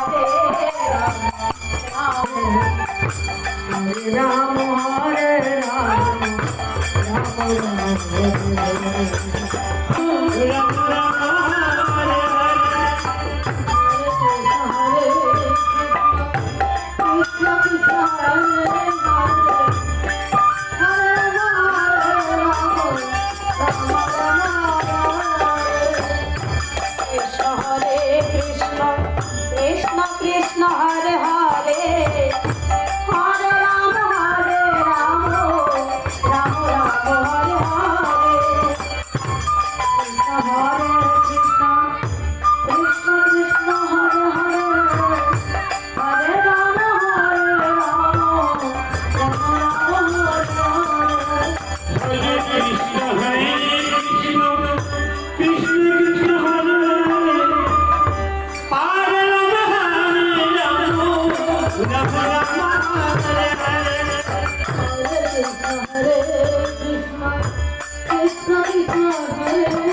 Ram Hare Ram Ram Krishna Hare Hare Hare Ram Ram Ram Hare Hare Hare Krishna Krishna Krishna Hare Hare Hare Ram Ram Ram Hare Krishna Krishna Krishna Hare Hare Krishna, Krishna Krishna Hare